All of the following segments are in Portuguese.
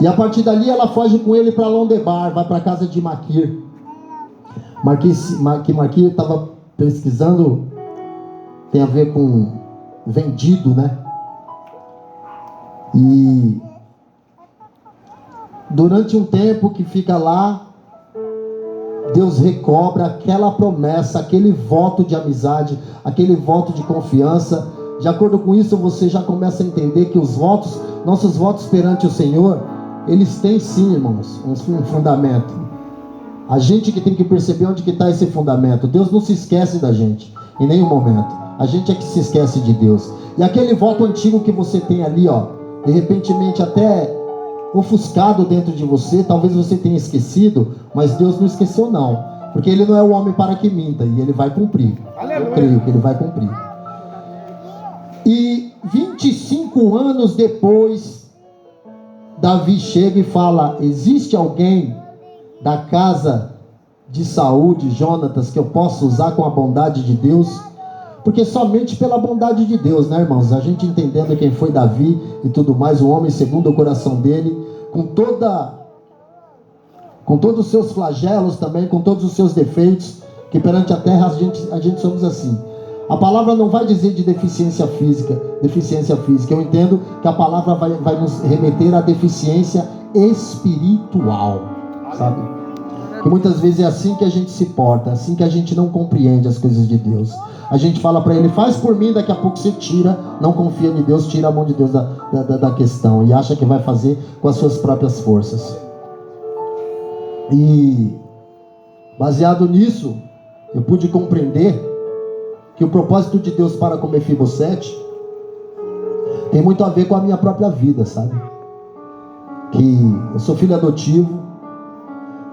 E a partir dali ela foge com ele para Londebar, vai para a casa de Maquir. Maquir estava pesquisando, tem a ver com vendido, né? E durante um tempo que fica lá, Deus recobra aquela promessa, aquele voto de amizade, aquele voto de confiança. De acordo com isso, você já começa a entender que os votos, nossos votos perante o Senhor, eles têm sim, irmãos, um fundamento. A gente que tem que perceber onde que está esse fundamento. Deus não se esquece da gente, em nenhum momento. A gente é que se esquece de Deus. E aquele voto antigo que você tem ali, ó, de repentemente até ofuscado dentro de você, talvez você tenha esquecido, mas Deus não esqueceu não, porque Ele não é o homem para que minta, e Ele vai cumprir. Aleluia. Eu creio que Ele vai cumprir. E 25 anos depois, Davi chega e fala: existe alguém da casa de Saul, de Jonatas, que eu possa usar com a bondade de Deus? Porque somente pela bondade de Deus, né, irmãos? A gente entendendo quem foi Davi e tudo mais, um homem segundo o coração dele, com todos os seus flagelos também, com todos os seus defeitos, que perante a terra a gente somos assim. A palavra não vai dizer de deficiência física. Eu entendo que a palavra vai nos remeter à deficiência espiritual, sabe? Que muitas vezes é assim que a gente se porta, assim que a gente não compreende as coisas de Deus. A gente fala para Ele: faz por mim, daqui a pouco você tira, não confia em Deus, tira a mão de Deus da questão, e acha que vai fazer com as suas próprias forças. E baseado nisso, eu pude compreender que o propósito de Deus para com Mefibosete tem muito a ver com a minha própria vida, sabe? Que eu sou filho adotivo,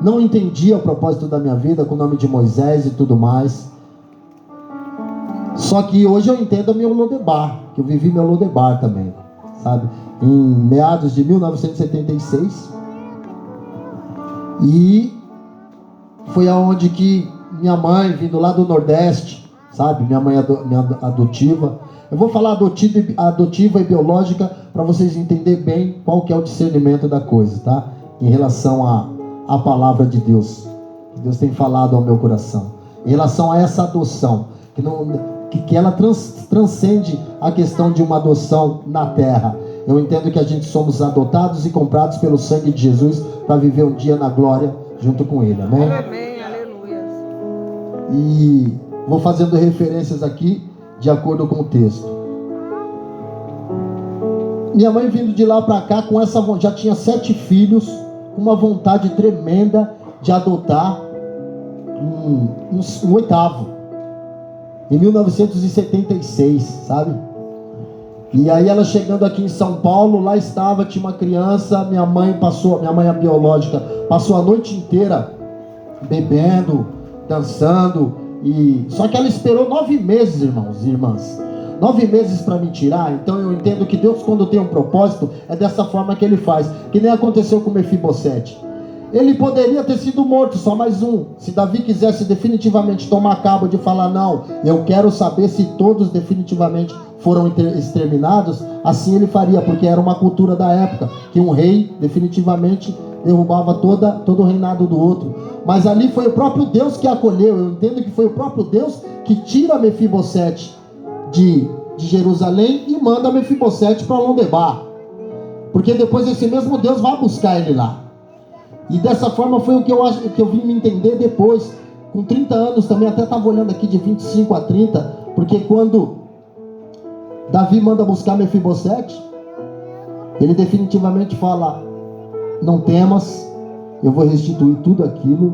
não entendia o propósito da minha vida com o nome de Moisés e tudo mais. Só que hoje eu entendo o meu Lodebar, que eu vivi meu Lodebar também, sabe? Em meados de 1976. E foi aonde que minha mãe, vindo lá do Nordeste, sabe? Minha mãe adotiva. Eu vou falar adotiva e biológica para vocês entenderem bem qual que é o discernimento da coisa, tá? Em relação à palavra de Deus, que Deus tem falado ao meu coração. Em relação a essa adoção, que ela transcende a questão de uma adoção na terra. Eu entendo que a gente somos adotados e comprados pelo sangue de Jesus para viver um dia na glória junto com Ele, amém? Amém, aleluia. E vou fazendo referências aqui de acordo com o texto. Minha mãe vindo de lá para cá com essa vontade, já tinha 7 filhos, com uma vontade tremenda de adotar um 8º. Em 1976, sabe? E aí ela chegando aqui em São Paulo, lá estava, tinha uma criança, minha mãe a biológica, passou a noite inteira bebendo, dançando, só que ela esperou 9 meses, irmãos e irmãs. 9 meses para me tirar. Então eu entendo que Deus, quando tem um propósito, é dessa forma que Ele faz. Que nem aconteceu com Mefibosete. Ele poderia ter sido morto, só mais um. Se Davi quisesse definitivamente tomar cabo de falar: não, eu quero saber se todos definitivamente foram exterminados, assim ele faria, porque era uma cultura da época, que um rei definitivamente derrubava todo o reinado do outro. Mas ali foi o próprio Deus que acolheu. Eu entendo que foi o próprio Deus que tira Mefibosete de Jerusalém e manda Mefibosete para Londebar, porque depois esse mesmo Deus vai buscar ele lá. E dessa forma foi o que eu vim me entender depois, com 30 anos também, até estava olhando aqui de 25 a 30, porque quando Davi manda buscar Mefibosete, ele definitivamente fala: não temas, eu vou restituir tudo aquilo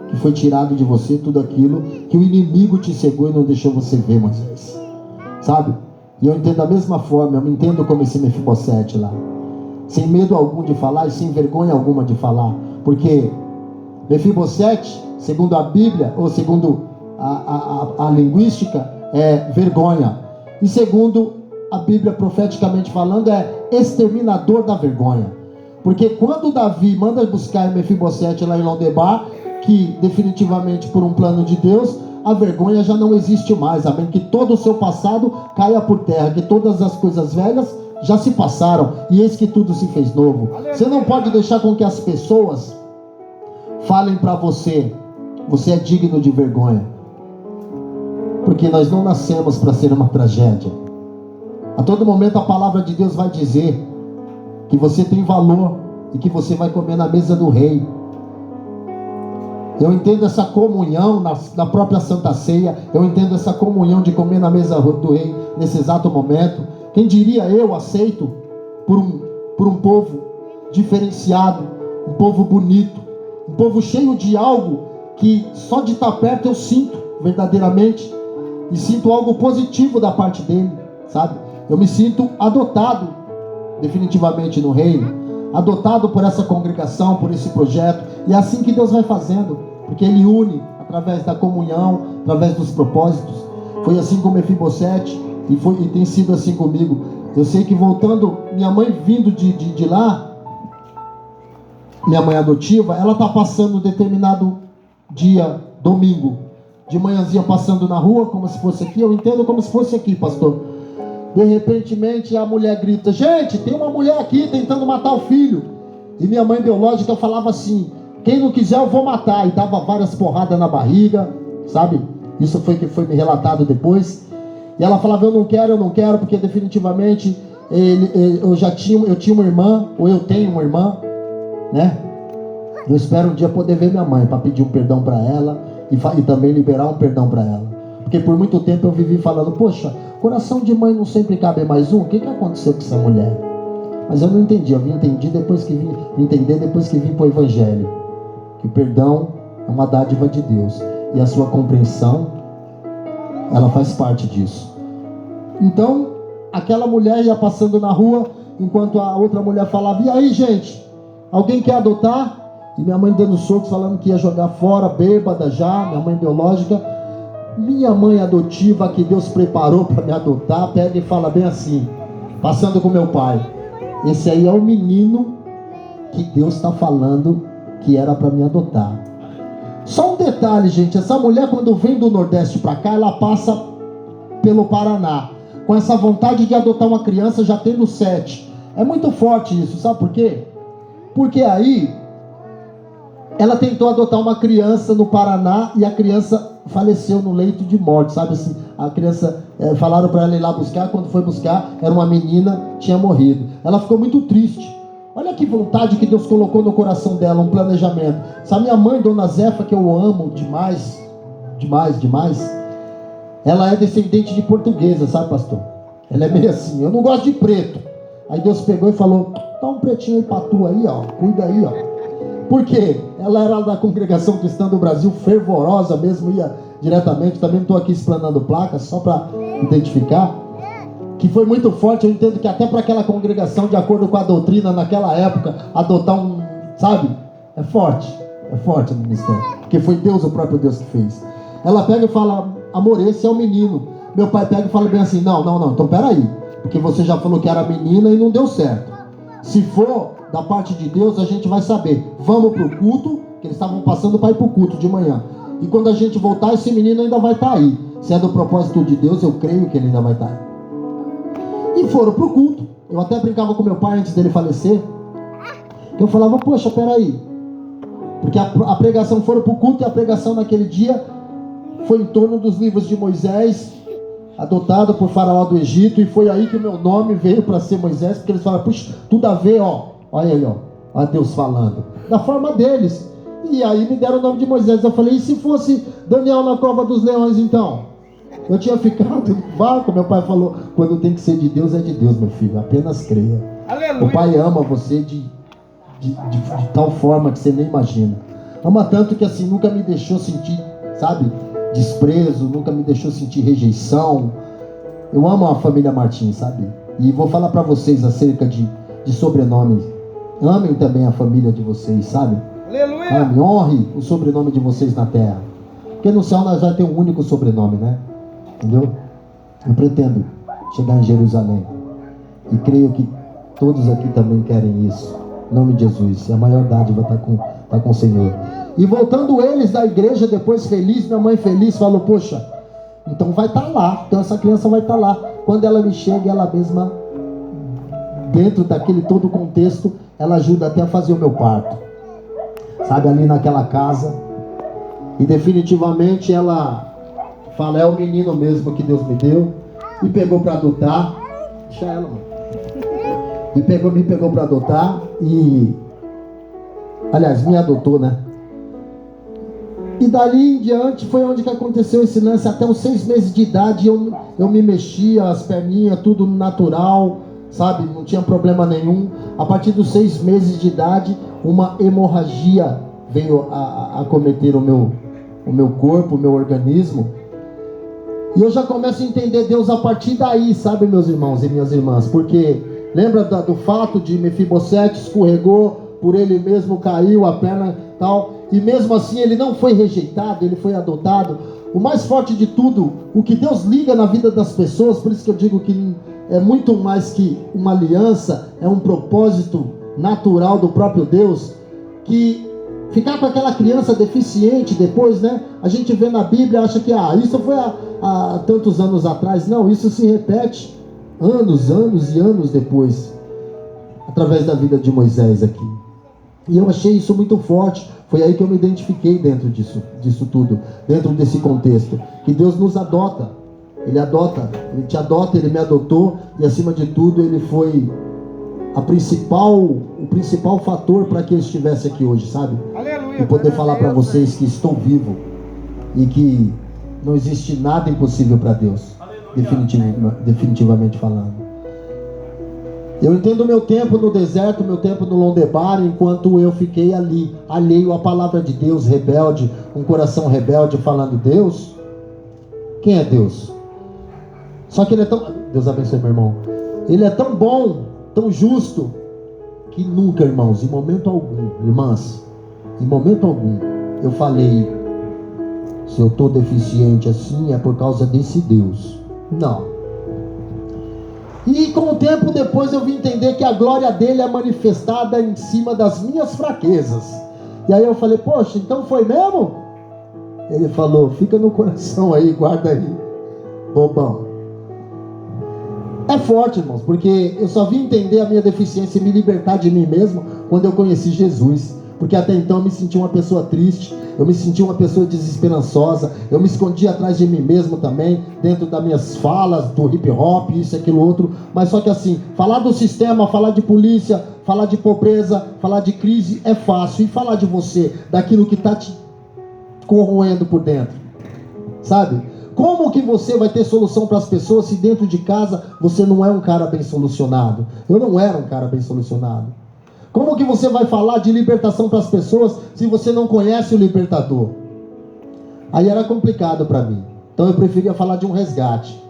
que foi tirado de você, tudo aquilo que o inimigo te cegou e não deixou você ver, Moisés, sabe? E eu entendo da mesma forma, eu me entendo como esse Mefibosete lá, sem medo algum de falar e sem vergonha alguma de falar, porque Mefibosete, segundo a Bíblia, ou segundo a linguística, é vergonha, e segundo a Bíblia, profeticamente falando, é exterminador da vergonha. Porque quando Davi manda buscar Mefibosete lá em Londebar, que definitivamente por um plano de Deus, a vergonha já não existe mais, amém? Que todo o seu passado caia por terra, que todas as coisas velhas já se passaram, e eis que tudo se fez novo. Você não pode deixar com que as pessoas falem para você: você é digno de vergonha. Porque nós não nascemos para ser uma tragédia. A todo momento a palavra de Deus vai dizer que você tem valor e que você vai comer na mesa do rei. Eu entendo essa comunhão na própria Santa Ceia. Eu entendo essa comunhão de comer na mesa do rei nesse exato momento. Quem diria eu aceito por um povo diferenciado, um povo bonito, um povo cheio de algo que só de estar perto eu sinto verdadeiramente, e sinto algo positivo da parte dele, sabe? Eu me sinto adotado definitivamente no reino, adotado por essa congregação, por esse projeto. E é assim que Deus vai fazendo, porque Ele une através da comunhão, através dos propósitos. Foi assim com Mefibosete e tem sido assim comigo. Eu sei que voltando, minha mãe vindo de lá, minha mãe adotiva, ela está passando um determinado dia, domingo, de manhãzinha passando na rua, como se fosse aqui. Eu entendo como se fosse aqui, pastor. De repentemente a mulher grita: gente, tem uma mulher aqui tentando matar o filho. E minha mãe biológica falava assim: quem não quiser eu vou matar. E dava várias porradas na barriga, sabe? Isso foi que foi me relatado depois. E ela falava: eu não quero, porque definitivamente eu tinha uma irmã, ou eu tenho uma irmã, né? Eu espero um dia poder ver minha mãe para pedir um perdão para ela e também liberar um perdão para ela. Porque por muito tempo eu vivi falando: poxa, coração de mãe não sempre cabe mais um. O que aconteceu com essa mulher? Mas eu não entendi. Eu entendi depois que vim entender, depois que vim para o Evangelho, que o perdão é uma dádiva de Deus, e a sua compreensão, ela faz parte disso. Então, aquela mulher ia passando na rua, enquanto a outra mulher falava: e aí, gente, alguém quer adotar? E minha mãe dando socos, falando que ia jogar fora, bêbada já, minha mãe biológica. Minha mãe adotiva, que Deus preparou para me adotar, pega e fala bem assim, passando com meu pai: esse aí é o menino que Deus está falando que era para me adotar. Só um detalhe, gente: essa mulher, quando vem do Nordeste para cá, ela passa pelo Paraná, com essa vontade de adotar uma criança, já tendo 7. É muito forte isso, sabe por quê? Porque aí ela tentou adotar uma criança no Paraná e a criança faleceu no leito de morte, sabe assim? A criança, falaram para ela ir lá buscar. Quando foi buscar, era uma menina, tinha morrido. Ela ficou muito triste. Olha que vontade que Deus colocou no coração dela, um planejamento. Sabe, minha mãe, Dona Zefa, que eu amo demais, demais, ela é descendente de portuguesa, sabe, pastor? Ela é meio assim: eu não gosto de preto. Aí Deus pegou e falou: dá um pretinho aí pra tu aí, ó, cuida aí, ó. Por quê? Ela era da Congregação Cristã do Brasil, fervorosa mesmo, ia diretamente. Também não estou aqui explanando placas, só para identificar. Que foi muito forte. Eu entendo que até para aquela congregação, de acordo com a doutrina naquela época, adotar um, sabe? É forte o ministério. Porque foi Deus, o próprio Deus que fez. Ela pega e fala: amor, esse é o menino. Meu pai pega e fala bem assim: não, então peraí. Porque você já falou que era menina e não deu certo. Se for da parte de Deus, a gente vai saber. Vamos para o culto, que eles estavam passando para ir para o culto de manhã. E quando a gente voltar, esse menino ainda vai estar aí. Se é do propósito de Deus, eu creio que ele ainda vai estar aí. E foram para o culto. Eu até brincava com meu pai antes dele falecer. Eu falava: poxa, peraí. Porque a pregação, foram para o culto, e a pregação naquele dia foi em torno dos livros de Moisés, adotado por Faraó do Egito. E foi aí que o meu nome veio para ser Moisés, porque eles falaram: puxa, tudo a ver, ó. Olha aí, ó. Olha Deus falando. Da forma deles. E aí me deram o nome de Moisés. Eu falei: e se fosse Daniel na cova dos leões, então? Eu tinha ficado no barco. Meu pai falou: quando tem que ser de Deus, é de Deus, meu filho. Apenas creia. Aleluia. O pai ama você de tal forma que você nem imagina. Ama tanto que assim, nunca me deixou sentir, sabe, desprezo, nunca me deixou sentir rejeição. Eu amo a família Martins, sabe? E vou falar para vocês acerca de sobrenomes. Amem também a família de vocês, sabe? Aleluia! Amem, honre o sobrenome de vocês na terra. Porque no céu nós vamos ter um único sobrenome, né? Entendeu? Eu pretendo chegar em Jerusalém. E creio que todos aqui também querem isso. Em nome de Jesus. A maior dádiva está com o Senhor. E voltando eles da igreja, depois feliz, minha mãe feliz, falou: poxa, então vai estar lá. Então essa criança vai estar lá. Quando ela me chega, ela mesma dentro daquele todo contexto, ela ajuda até a fazer o meu parto, sabe, ali naquela casa. E definitivamente ela fala, é o menino mesmo que Deus me deu, me pegou para adotar. Deixa ela, mano. Me pegou para adotar e, aliás, me adotou, né? E dali em diante foi onde que aconteceu esse lance. Até os 6 meses de idade eu me mexia, as perninhas, tudo natural, sabe? Não tinha problema nenhum. A partir dos 6 meses de idade, uma hemorragia veio a acometer o meu corpo, o meu organismo. E eu já começo a entender Deus a partir daí, sabe, meus irmãos e minhas irmãs? Porque lembra do fato de Mefibosete escorregou, por ele mesmo caiu, a perna tal, e mesmo assim ele não foi rejeitado, ele foi adotado. O mais forte de tudo, o que Deus liga na vida das pessoas, por isso que eu digo que é muito mais que uma aliança, é um propósito natural do próprio Deus, que ficar com aquela criança deficiente depois, né? A gente vê na Bíblia, acha que isso foi há tantos anos atrás. Não, isso se repete anos e anos depois, através da vida de Moisés aqui. E eu achei isso muito forte. Foi aí que eu me identifiquei dentro disso tudo, dentro desse contexto, que Deus nos adota. Ele te adota, Ele me adotou, e acima de tudo Ele foi o principal fator para que eu estivesse aqui hoje, sabe? Aleluia, e poder falar para vocês que estou vivo e que não existe nada impossível para Deus, definitivamente falando. Eu entendo meu tempo no deserto, meu tempo no Londebar, enquanto eu fiquei ali, alheio à palavra de Deus, rebelde, um coração rebelde, falando, Deus, quem é Deus? Só que Ele é tão... Deus abençoe, meu irmão. Ele é tão bom, tão justo, que nunca, irmãos, em momento algum, irmãs, em momento algum, eu falei, se eu estou deficiente assim, é por causa desse Deus. Não. E com o tempo depois eu vim entender que a glória dele é manifestada em cima das minhas fraquezas. E aí eu falei, poxa, então foi mesmo? Ele falou, fica no coração aí, guarda aí, bobão. É forte, irmãos, porque eu só vim entender a minha deficiência e me libertar de mim mesmo quando eu conheci Jesus. Porque até então eu me senti uma pessoa triste, eu me senti uma pessoa desesperançosa, eu me escondi atrás de mim mesmo também, dentro das minhas falas, do hip hop, isso, aquilo, outro. Mas só que assim, falar do sistema, falar de polícia, falar de pobreza, falar de crise é fácil. E falar de você, daquilo que está te corroendo por dentro, sabe? Como que você vai ter solução para as pessoas se dentro de casa você não é um cara bem solucionado? Eu não era um cara bem solucionado. Como que você vai falar de libertação para as pessoas se você não conhece o libertador? Aí era complicado para mim. Então eu preferia falar de um resgate.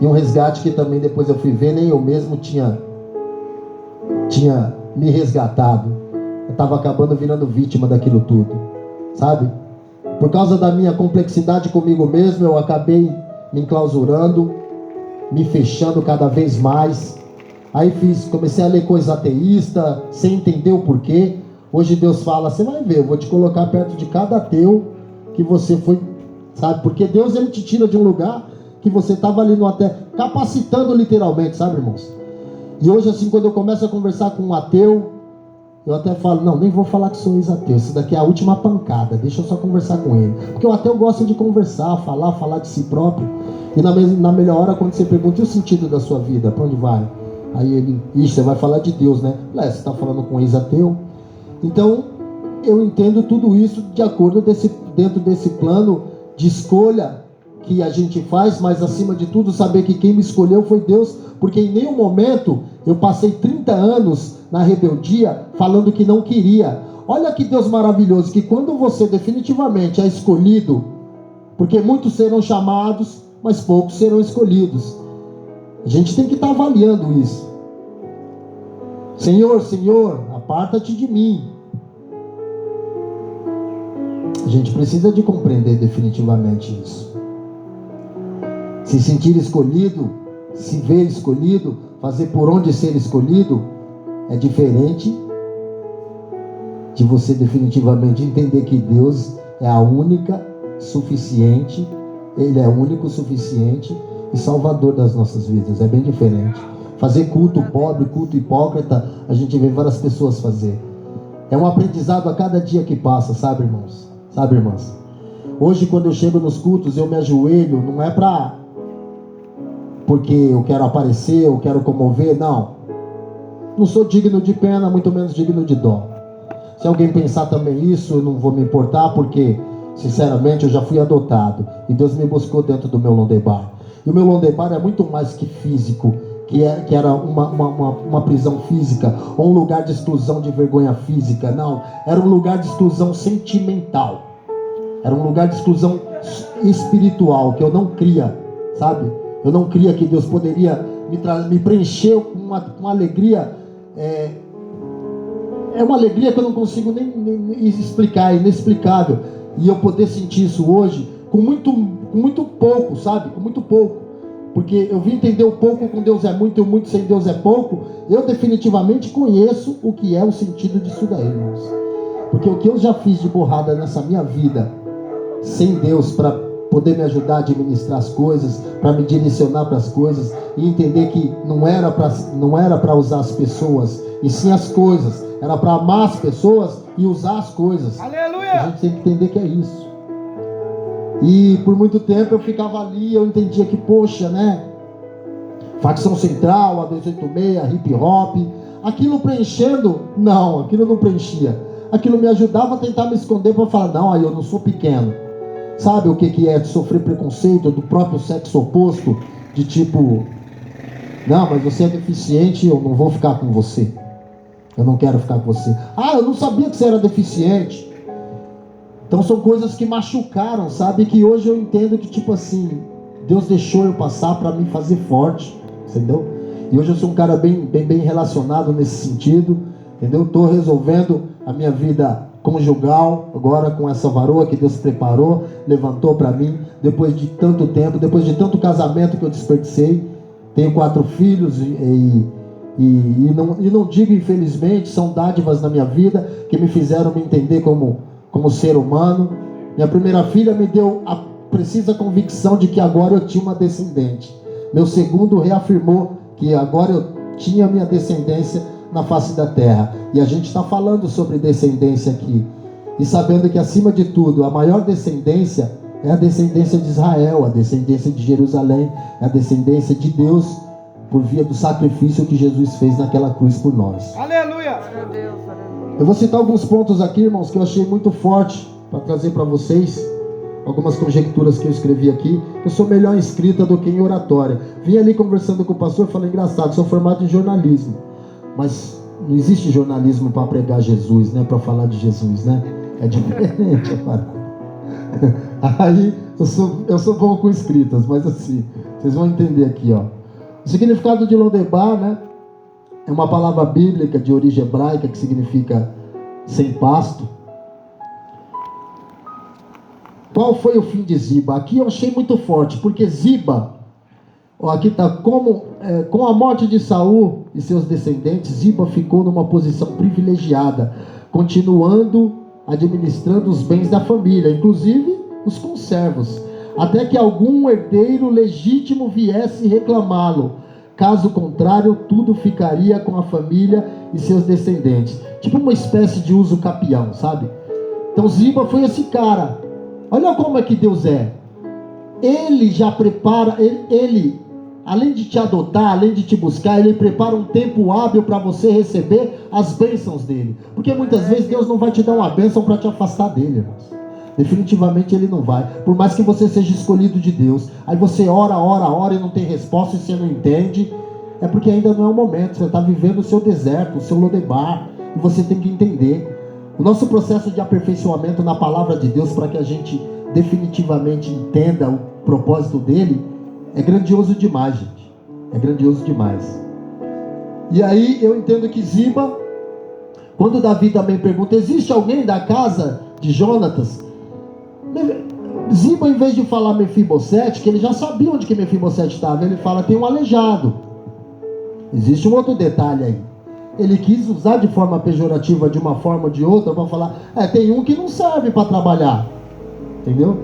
E um resgate que também depois eu fui ver, nem eu mesmo tinha me resgatado. Eu estava acabando virando vítima daquilo tudo, sabe? Por causa da minha complexidade comigo mesmo, eu acabei me enclausurando, me fechando cada vez mais. Aí comecei a ler coisa ateísta, sem entender o porquê. Hoje Deus fala, você vai ver, eu vou te colocar perto de cada ateu que você foi, sabe? Porque Deus, Ele te tira de um lugar que você estava ali no até, capacitando literalmente, sabe, irmãos? E hoje, assim, quando eu começo a conversar com um ateu, eu até falo, não, nem vou falar que sou ex-ateu, isso daqui é a última pancada, deixa eu só conversar com ele. Porque o ateu gosta de conversar, falar de si próprio. E na melhor hora, quando você pergunta, e o sentido da sua vida, para onde vai? Aí ele, você vai falar de Deus, né? Você está falando com um ex-ateu. Então, eu entendo tudo isso de acordo dentro desse plano de escolha que a gente faz, mas acima de tudo, saber que quem me escolheu foi Deus, porque em nenhum momento eu passei 30 anos na rebeldia falando que não queria. Olha que Deus maravilhoso, que quando você definitivamente é escolhido, porque muitos serão chamados, mas poucos serão escolhidos. A gente tem que estar avaliando isso. Senhor, Senhor, aparta-te de mim. A gente precisa de compreender definitivamente isso. Se sentir escolhido, se ver escolhido, fazer por onde ser escolhido, é diferente de você definitivamente entender que Deus é a única suficiente, Ele é o único suficiente e salvador das nossas vidas. É bem diferente. fazer culto pobre, culto hipócrita, a gente vê várias pessoas fazer. É um aprendizado a cada dia que passa, sabe, irmãos? Sabe, irmãs? Hoje, quando eu chego nos cultos, eu me ajoelho, não é porque eu quero aparecer, eu quero comover, não. Não sou digno de pena, muito menos digno de dó. Se alguém pensar também isso, eu não vou me importar, porque, sinceramente, eu já fui adotado. E Deus me buscou dentro do meu Londebar. E o meu Londebar é muito mais que físico, que era uma prisão física, ou um lugar de exclusão de vergonha física. Não, era um lugar de exclusão sentimental. Era um lugar de exclusão espiritual, que eu não cria, sabe? Eu não cria que Deus poderia me preencher com uma alegria. É uma alegria que eu não consigo nem explicar, é inexplicável. E eu poder sentir isso hoje com muito pouco, sabe? Com muito pouco. Porque eu vim entender o pouco com Deus é muito e o muito sem Deus é pouco. Eu definitivamente conheço o que é o sentido disso daí, irmãos. Porque o que eu já fiz de borrada nessa minha vida, sem Deus, para poder me ajudar a administrar as coisas, para me direcionar para as coisas, e entender que não era para usar as pessoas, e sim as coisas. Era para amar as pessoas e usar as coisas. Aleluia! A gente tem que entender que é isso. E por muito tempo eu ficava ali, eu entendia que, poxa, né? Facção Central, a 286, hip hop, aquilo preenchendo? Não, aquilo não preenchia. Aquilo me ajudava a tentar me esconder para falar, não, aí eu não sou pequeno. Sabe o que é sofrer preconceito do próprio sexo oposto? De tipo, não, mas você é deficiente, eu não vou ficar com você. Eu não quero ficar com você. Ah, eu não sabia que você era deficiente. Então são coisas que machucaram, sabe? Que hoje eu entendo que, tipo assim, Deus deixou eu passar para me fazer forte, entendeu? E hoje eu sou um cara bem relacionado nesse sentido, entendeu? Estou resolvendo a minha vida conjugal agora com essa varoa que Deus preparou, levantou para mim, depois de tanto tempo, depois de tanto casamento que eu desperdicei. Tenho 4 filhos e não digo infelizmente, são dádivas na minha vida que me fizeram me entender como ser humano. Minha primeira filha me deu a precisa convicção de que agora eu tinha uma descendente. Meu segundo reafirmou que agora eu tinha minha descendência na face da terra. E a gente está falando sobre descendência aqui. E sabendo que acima de tudo, a maior descendência é a descendência de Israel, a descendência de Jerusalém, é a descendência de Deus por via do sacrifício que Jesus fez naquela cruz por nós. Aleluia! Eu vou citar alguns pontos aqui, irmãos, que eu achei muito forte para trazer para vocês. Algumas conjecturas que eu escrevi aqui. Eu sou melhor em escrita do que em oratória. Vim ali conversando com o pastor e falei, engraçado, sou formado em jornalismo. Mas não existe jornalismo para pregar Jesus, né? Para falar de Jesus, né? É diferente, Aí, eu sou bom com escritas, mas assim, vocês vão entender aqui, ó. O significado de Londebar, né? É uma palavra bíblica de origem hebraica que significa sem pasto. Qual foi o fim de Ziba? Aqui eu achei muito forte, porque Ziba, ó, aqui está com a morte de Saul e seus descendentes, Ziba ficou numa posição privilegiada, continuando administrando os bens da família, inclusive os conservos, até que algum herdeiro legítimo viesse reclamá-lo. Caso contrário, tudo ficaria com a família e seus descendentes. Tipo uma espécie de uso capião, sabe? Então Ziba foi esse cara. Olha como é que Deus é. Ele já prepara, ele além de te adotar, além de te buscar, ele prepara um tempo hábil para você receber as bênçãos dele. Porque muitas vezes Deus não vai te dar uma bênção para te afastar dele, irmãos. Definitivamente ele não vai. Por mais que você seja escolhido de Deus, aí você ora e não tem resposta e você não entende, é porque ainda não é o momento. Você está vivendo o seu deserto, o seu Lodebar, e você tem que entender. O nosso processo de aperfeiçoamento na palavra de Deus, para que a gente definitivamente entenda o propósito dele, é grandioso demais, gente. É grandioso demais. E aí eu entendo que Ziba, quando Davi também pergunta, existe alguém da casa de Jonatas? Ziba, em vez de falar Mefibosete, que ele já sabia onde que Mefibosete estava, ele fala, tem um aleijado. Existe um outro detalhe aí. Ele quis usar de forma pejorativa, de uma forma ou de outra, para falar, tem um que não serve para trabalhar. Entendeu?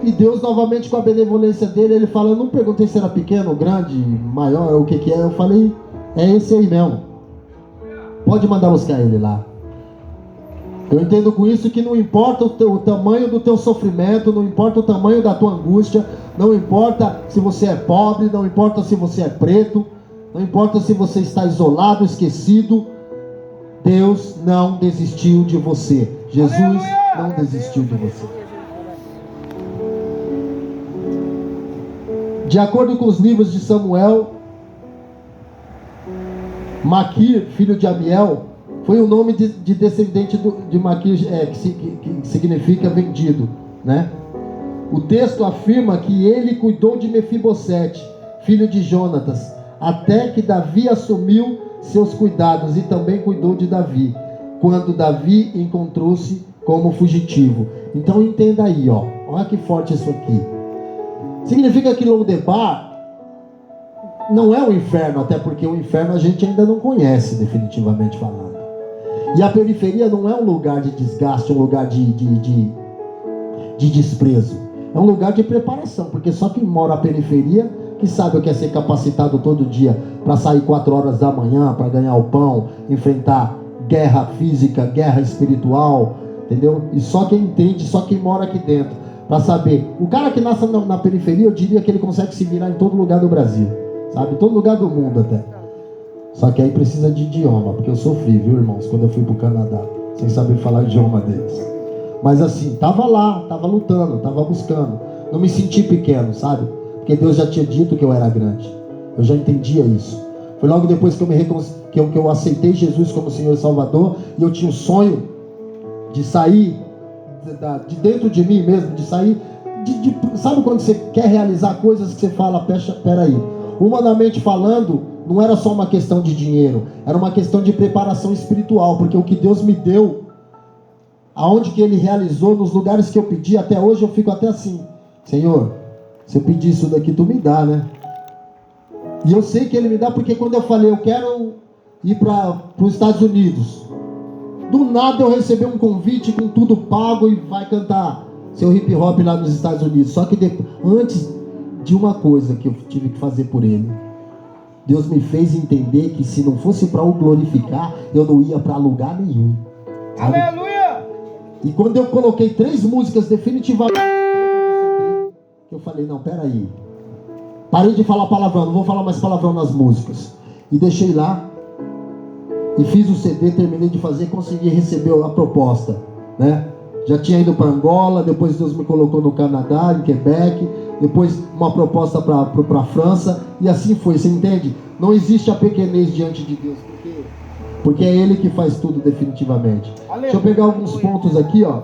E Deus, novamente, com a benevolência dele, ele fala, eu não perguntei se era pequeno, grande, maior, o que é. Eu falei, é esse aí mesmo. Pode mandar buscar ele lá. Eu entendo com isso que não importa o tamanho do teu sofrimento, não importa o tamanho da tua angústia, não importa se você é pobre, não importa se você é preto, não importa se você está isolado, esquecido, Deus não desistiu de você. Jesus não desistiu de você. De acordo com os livros de Samuel, Maquir, filho de Amiel, foi o nome de descendente de Maquir, que significa vendido, né? O texto afirma que ele cuidou de Mefibosete, filho de Jonatas, até que Davi assumiu seus cuidados e também cuidou de Davi, quando Davi encontrou-se como fugitivo. Então entenda aí, ó. Olha que forte isso aqui. Significa que Lodebar não é o inferno, até porque o inferno a gente ainda não conhece, definitivamente falando. E a periferia não é um lugar de desgaste, um lugar de desprezo. É um lugar de preparação, porque só quem mora na periferia que sabe o que é ser capacitado todo dia para sair 4 horas da manhã, para ganhar o pão, enfrentar guerra física, guerra espiritual, entendeu? E só quem entende, só quem mora aqui dentro, para saber. O cara que nasce na periferia, eu diria que ele consegue se virar em todo lugar do Brasil, sabe? Em todo lugar do mundo até. Só que aí precisa de idioma, porque eu sofri, viu, irmãos, quando eu fui pro Canadá, sem saber falar o idioma deles. Mas assim, tava lá, tava lutando, tava buscando. Não me senti pequeno, sabe? Porque Deus já tinha dito que eu era grande. Eu já entendia isso. Foi logo depois que eu aceitei Jesus como Senhor e Salvador, e eu tinha o sonho de sair de dentro de mim mesmo, de sair sabe quando você quer realizar coisas que você fala, peraí, humanamente falando, não era só uma questão de dinheiro, era uma questão de preparação espiritual, porque o que Deus me deu, aonde que Ele realizou, nos lugares que eu pedi, até hoje eu fico até assim, Senhor, se eu pedir isso daqui, Tu me dá, né? E eu sei que Ele me dá, porque quando eu falei, eu quero ir para os Estados Unidos, do nada eu recebi um convite com tudo pago e vai cantar seu hip hop lá nos Estados Unidos. Só que antes de uma coisa que eu tive que fazer por Ele, Deus me fez entender que se não fosse para o glorificar, eu não ia para lugar nenhum. Sabe? Aleluia! E quando eu coloquei 3 músicas definitivamente, eu falei, não, peraí, parei de falar palavrão, não vou falar mais palavrão nas músicas. E deixei lá, e fiz o CD, terminei de fazer, consegui receber a proposta, né? Já tinha ido para Angola, depois Deus me colocou no Canadá, em Quebec, depois uma proposta para a França, e assim foi, você entende? Não existe a pequenez diante de Deus, porque é Ele que faz tudo definitivamente. Deixa eu pegar alguns pontos aqui, ó.